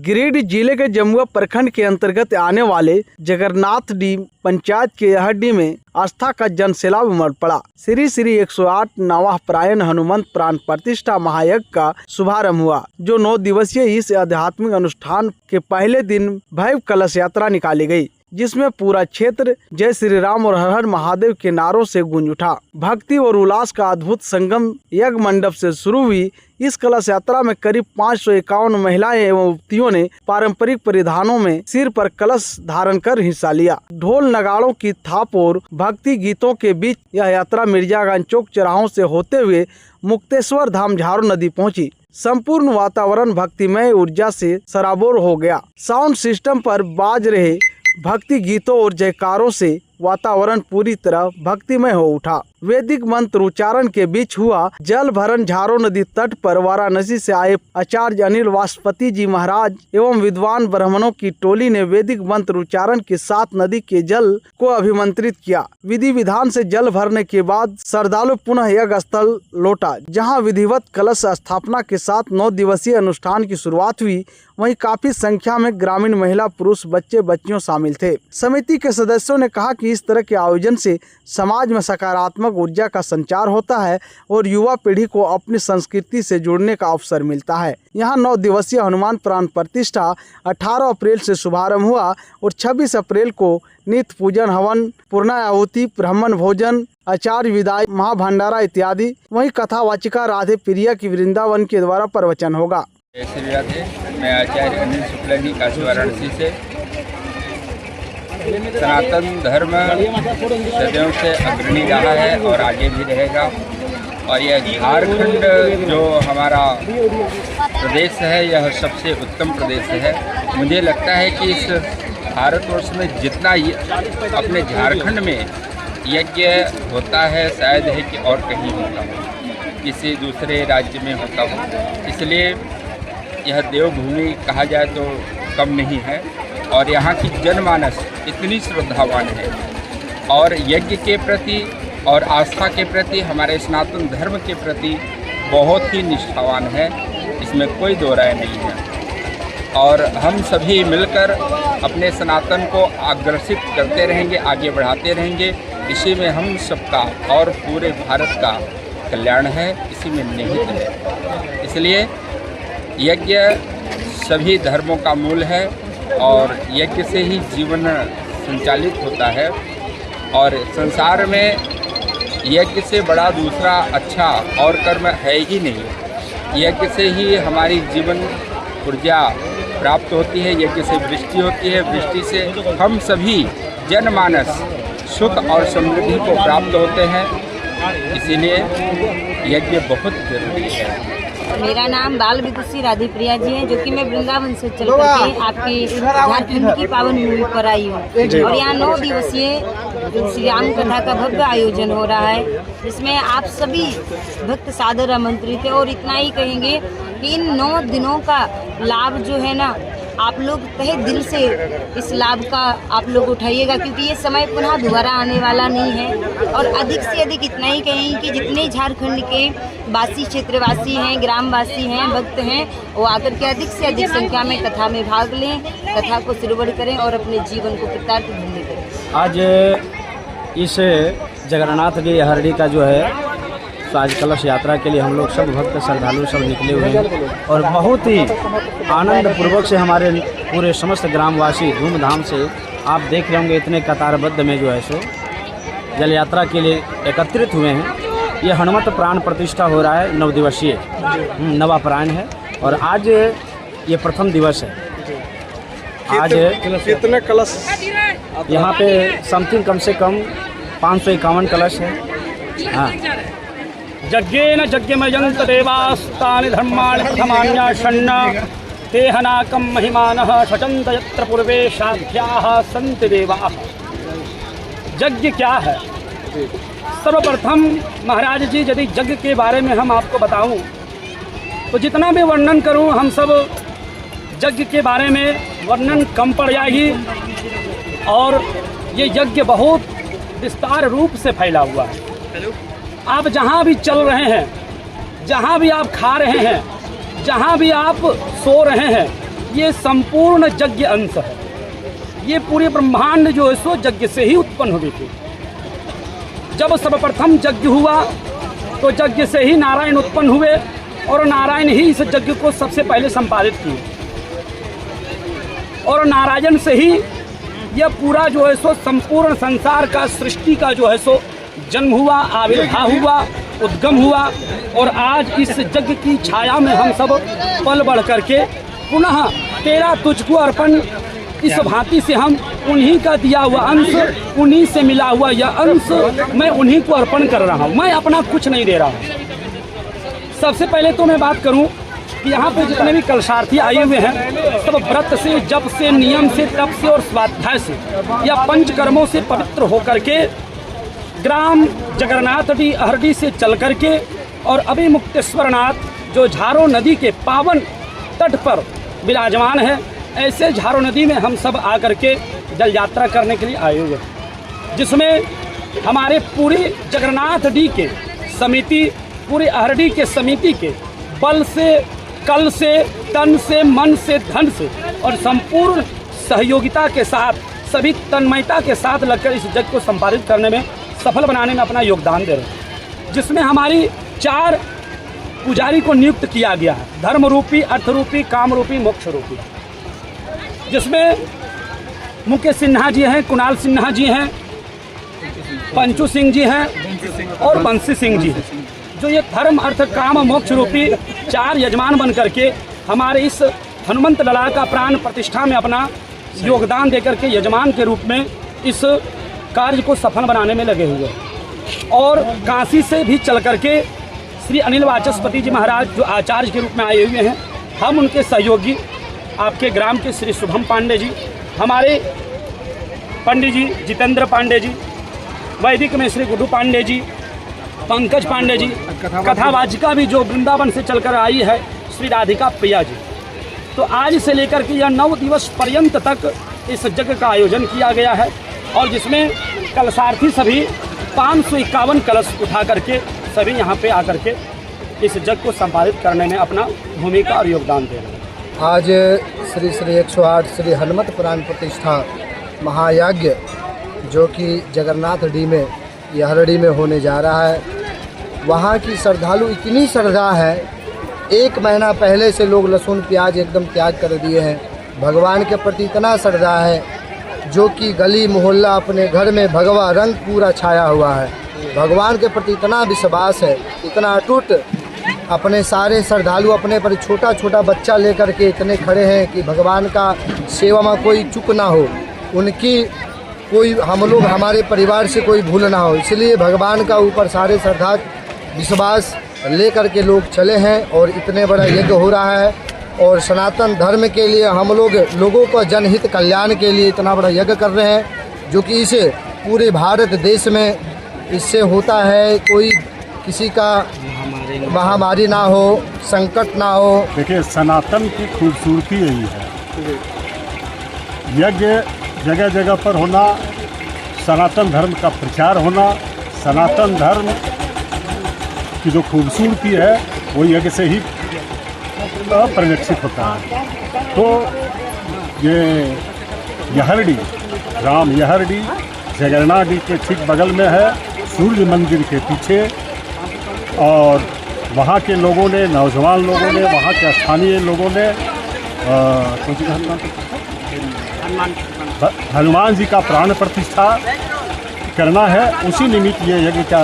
गिरिडीह जिले के जमुआ प्रखंड के अंतर्गत आने वाले जगन्नाथ डी पंचायत के यहडी में आस्था का जन सैलाब उमड़ पड़ा। श्री श्री 108 नवाह प्रायण हनुमंत प्राण प्रतिष्ठा महायज्ञ का शुभारंभ हुआ, जो 9 दिवसीय इस आध्यात्मिक अनुष्ठान के पहले दिन भव्य कलश यात्रा निकाली गई, जिसमें पूरा क्षेत्र जय श्री राम और हर हर महादेव के नारों से गूंज उठा। भक्ति और उल्लास का अद्भुत संगम यज्ञ मंडप से शुरू हुई। इस कलश यात्रा में करीब 551 महिलाएं एवं युवतियों ने पारंपरिक परिधानों में सिर पर कलश धारण कर हिस्सा लिया। ढोल नगाड़ों की थाप और भक्ति गीतों के बीच यह यात्रा मिर्जागंज चौक चौराहों से होते हुए मुक्तेश्वर धाम झारू नदी पहुंची। संपूर्ण वातावरण भक्तिमय ऊर्जा से सराबोर हो गया। साउंड सिस्टम पर बाज रहे भक्ति गीतों और जयकारों से वातावरण पूरी तरह भक्तिमय हो उठा। वैदिक मंत्र उच्चारण के बीच हुआ जल भरण। झारू नदी तट पर वाराणसी से आए आचार्य अनिल वासपति जी महाराज एवं विद्वान ब्राह्मणों की टोली ने वैदिक मंत्र उच्चारण के साथ नदी के जल को अभिमंत्रित किया। विधि विधान से जल भरने के बाद श्रद्धालु पुनः यज्ञ स्थल लौटा, जहाँ विधिवत कलश स्थापना के साथ 9 दिवसीय अनुष्ठान की शुरुआत हुई। वहीं काफी संख्या में ग्रामीण महिला, पुरुष, बच्चे बच्चियों शामिल थे। समिति के सदस्यों ने कहा कि इस तरह के आयोजन से समाज में सकारात्मक ऊर्जा का संचार होता है और युवा पीढ़ी को अपनी संस्कृति से जुड़ने का अवसर मिलता है। यहाँ 9 दिवसीय हनुमान प्राण प्रतिष्ठा 18 अप्रैल से शुभारंभ हुआ और 26 अप्रैल को नित्य पूजन, हवन, पूर्णाहुति, ब्राह्मण भोजन, आचार्य विदाई, महाभंडारा इत्यादि। वहीं कथावाचिका राधे प्रिया की वृंदावन के द्वारा प्रवचन होगा। जय श्री राधे। मैं आचार्य अनिल शुक्ला जी काशी वाराणसी से। सनातन धर्म सदियों से अग्रणी रहा है और आगे भी रहेगा। और यह झारखंड जो हमारा प्रदेश है, यह सबसे उत्तम प्रदेश है। मुझे लगता है कि इस भारतवर्ष में जितना अपने झारखंड में यज्ञ होता है, शायद है कि और कहीं होता हो, किसी दूसरे राज्य में होता हो। इसलिए यह देवभूमि कहा जाए तो कम नहीं है। और यहाँ की जनमानस इतनी श्रद्धावान है और यज्ञ के प्रति और आस्था के प्रति, हमारे सनातन धर्म के प्रति बहुत ही निष्ठावान है। इसमें कोई दो राय नहीं है। और हम सभी मिलकर अपने सनातन को अग्रसित करते रहेंगे, आगे बढ़ाते रहेंगे। इसी में हम सबका और पूरे भारत का कल्याण है, इसी में निहित है। इसलिए यज्ञ सभी धर्मों का मूल है और यज्ञ से ही जीवन संचालित होता है। और संसार में यज्ञ से बड़ा दूसरा अच्छा और कर्म है ही नहीं। यज्ञ से ही हमारी जीवन ऊर्जा प्राप्त होती है, यज्ञ से वृष्टि होती है, वृष्टि से हम सभी जनमानस सुख और समृद्धि को प्राप्त होते हैं। इसीलिए यज्ञ बहुत जरूरी है। मेरा नाम बाल विदुषी राधे प्रिया जी है, जो कि मैं वृंदावन से चल करके आपकी झारखंड की पावन भूमि पर आई हूँ। और यहाँ 9 दिवसीय श्री राम कथा का भव्य आयोजन हो रहा है, जिसमें आप सभी भक्त सादर आमंत्रित है। और इतना ही कहेंगे कि इन 9 दिनों का लाभ जो है ना, आप लोग तहे दिल से इस लाभ का आप लोग उठाइएगा, क्योंकि ये समय पुनः दोबारा आने वाला नहीं है। और अधिक से अधिक इतना ही कहें कि जितने झारखंड के वासी, क्षेत्रवासी हैं, ग्रामवासी हैं, भक्त हैं, वो आकर के अधिक से अधिक संख्या में कथा में भाग लें, कथा को श्रवण करें और अपने जीवन को कृतार्थ धन्य करें। आज इस जगन्नाथ जी हरडी का जो है, तो आज कलश यात्रा के लिए हम लोग सब भक्त श्रद्धालु सब निकले हुए हैं और बहुत ही आनंद पूर्वक से हमारे पूरे समस्त ग्रामवासी धूमधाम से, आप देख रहे होंगे इतने कतारबद्ध में जो है सो जल यात्रा के लिए एकत्रित हुए हैं। ये हनुमत प्राण प्रतिष्ठा हो रहा है, 9 दिवसीय नवा प्राण है और आज ये प्रथम दिवस है। आज कितने कलश यहाँ पे समथिंग कम से कम 551 कलश है। हाँ, यज्ञेन यज्ञमयन्त देवास्तानि धर्माणि प्रथमान्याशन्न तेहनाकं महिमानः शचन्त यत्र पूर्वे साध्याः सन्ति देवाः। यज्ञ क्या है? सर्वप्रथम महाराज जी, यदि यज्ञ के बारे में हम आपको बताऊं तो जितना भी वर्णन करूं, हम सब यज्ञ के बारे में वर्णन कम पड़ जाएगी। और ये यज्ञ बहुत विस्तार रूप से फैला हुआ है। आप जहाँ भी चल रहे हैं, जहाँ भी आप खा रहे हैं, जहाँ भी आप सो रहे हैं, ये संपूर्ण यज्ञ अंश है। ये पूरे ब्रह्मांड जो है सो यज्ञ से ही उत्पन्न हुए थे। जब सर्वप्रथम यज्ञ हुआ तो यज्ञ से ही नारायण उत्पन्न हुए और नारायण ही इस यज्ञ को सबसे पहले संपादित किए और नारायण से ही यह पूरा जो है सो संपूर्ण संसार का सृष्टि का जो है सो जन्म हुआ, आविर्भाव हुआ, उद्गम हुआ। और आज इस यज्ञ की छाया में हम सब पल बढ़ करके पुनः तेरा तुझको अर्पण, इस भांति से हम उन्हीं का दिया हुआ अंश, उन्हीं से मिला हुआ यह अंश मैं उन्हीं को अर्पण कर रहा हूँ। मैं अपना कुछ नहीं दे रहा हूँ। सबसे पहले तो मैं बात करूँ कि यहाँ पे जितने भी कलशार्थी आए हुए हैं सब व्रत से, जप से, नियम से, तप से और स्वाध्याय से या पंचकर्मों से पवित्र होकर के ग्राम जगन्नाथडी अहरडी से चल करके और अभिमुक्तेश्वरनाथ जो झारो नदी के पावन तट पर विराजमान है, ऐसे झारो नदी में हम सब आकर के जल यात्रा करने के लिए आए हुए हैं, जिसमें हमारे पूरे जगन्नाथडी के समिति, पूरे अहरडी के समिति के बल से, कल से, तन से, मन से, धन से और संपूर्ण सहयोगिता के साथ, सभी तन्मयता के साथ लगकर इस यज्ञ को संपादित करने में, सफल बनाने में अपना योगदान दे रहे हैं। जिसमें हमारी 4 पुजारी को नियुक्त किया गया है, धर्म रूपी, अर्थ रूपी, काम रूपी, मोक्ष रूपी। जिसमें मुकेश सिन्हा जी हैं, कुणाल सिन्हा जी हैं, पंचू सिंह जी हैं और बंसी सिंह जी हैं, जो ये धर्म, अर्थ, काम, मोक्ष रूपी 4 यजमान बन करके हमारे इस हनुमंत लला का प्राण प्रतिष्ठा में अपना योगदान देकर के यजमान के रूप में इस कार्य को सफल बनाने में लगे हुए हैं। और काशी से भी चल करके श्री अनिल वाचस्पति जी महाराज जो आचार्य के रूप में आए हुए हैं, हम उनके सहयोगी आपके ग्राम के श्री शुभम पांडे जी, हमारे पंडित जी जितेंद्र पांडे जी, वैदिक में श्री गुड्डू पांडे जी, पंकज पांडे जी, कथावाचिका भी जो वृंदावन से चलकर आई है श्री राधिका प्रिया जी। तो आज से लेकर के यह 9 दिवस पर्यंत तक इस यज्ञ का आयोजन किया गया है और जिसमें कलशार्थी सभी 551 कलश उठा करके सभी यहाँ पे आकर के इस यज्ञ को संपादित करने में अपना भूमिका और योगदान दे रहे हैं। आज श्री 108 श्री हनुमत प्राण प्रतिष्ठा महायज्ञ जो कि जगन्नाथडी में अहरडी में होने जा रहा है, वहाँ की श्रद्धालु इतनी श्रद्धा है, 1 महीना पहले से लोग लहसुन प्याज एकदम त्याग कर दिए हैं। भगवान के प्रति इतना श्रद्धा है जो कि गली मोहल्ला अपने घर में भगवा रंग पूरा छाया हुआ है। भगवान के प्रति इतना विश्वास है, इतना अटूट, अपने सारे श्रद्धालु अपने पर छोटा छोटा बच्चा लेकर के इतने खड़े हैं कि भगवान का सेवा में कोई चूक ना हो, उनकी कोई हम लोग हमारे परिवार से कोई भूल ना हो। इसलिए भगवान का ऊपर सारे श्रद्धा विश्वास लेकर के लोग चले हैं और इतने बड़ा यज्ञ हो रहा है। और सनातन धर्म के लिए हम लोगों को जनहित कल्याण के लिए इतना बड़ा यज्ञ कर रहे हैं, जो कि इसे पूरे भारत देश में इससे होता है, कोई किसी का महामारी ना हो, संकट ना हो। देखिए, सनातन की खूबसूरती यही है, यज्ञ जगह जगह पर होना, सनातन धर्म का प्रचार होना, सनातन धर्म की जो खूबसूरती है वो यज्ञ से ही परिलक्षित होता है। तो ये यहरडी, राम यहरडी जगन्नाथडी के ठीक बगल में है, सूर्य मंदिर के पीछे। और वहाँ के लोगों ने, नौजवान लोगों ने, वहाँ के स्थानीय लोगों ने हनुमान जी का प्राण प्रतिष्ठा करना है, उसी निमित्त ये यज्ञ का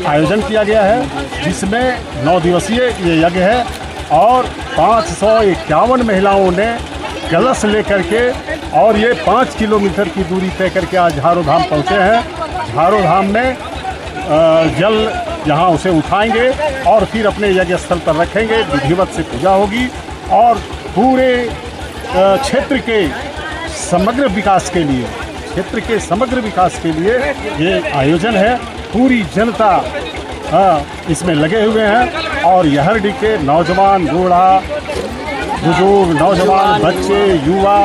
आयोजन किया गया है, जिसमें 9 दिवसीय ये यज्ञ है। और 551 महिलाओं ने कलश लेकर के, और ये 5 किलोमीटर की दूरी तय करके आज झारो धाम पहुँचे हैं। झारो धाम में जल यहाँ उसे उठाएंगे और फिर अपने यज्ञ स्थल पर रखेंगे, विधिवत से पूजा होगी और पूरे क्षेत्र के समग्र विकास के लिए, क्षेत्र के समग्र विकास के लिए ये आयोजन है। पूरी जनता इसमें लगे हुए हैं और यहरडी के नौजवान, बूढ़ा, बुजुर्ग, नौजवान, बच्चे, युवा,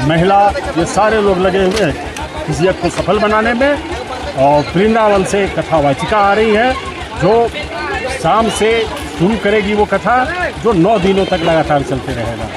महिला, ये सारे लोग लगे हुए हैं इस यज्ञ को सफल बनाने में। और वृंदावन से कथावाचिका आ रही है जो शाम से शुरू करेगी वो कथा, जो 9 दिनों तक लगातार चलते रहेगा।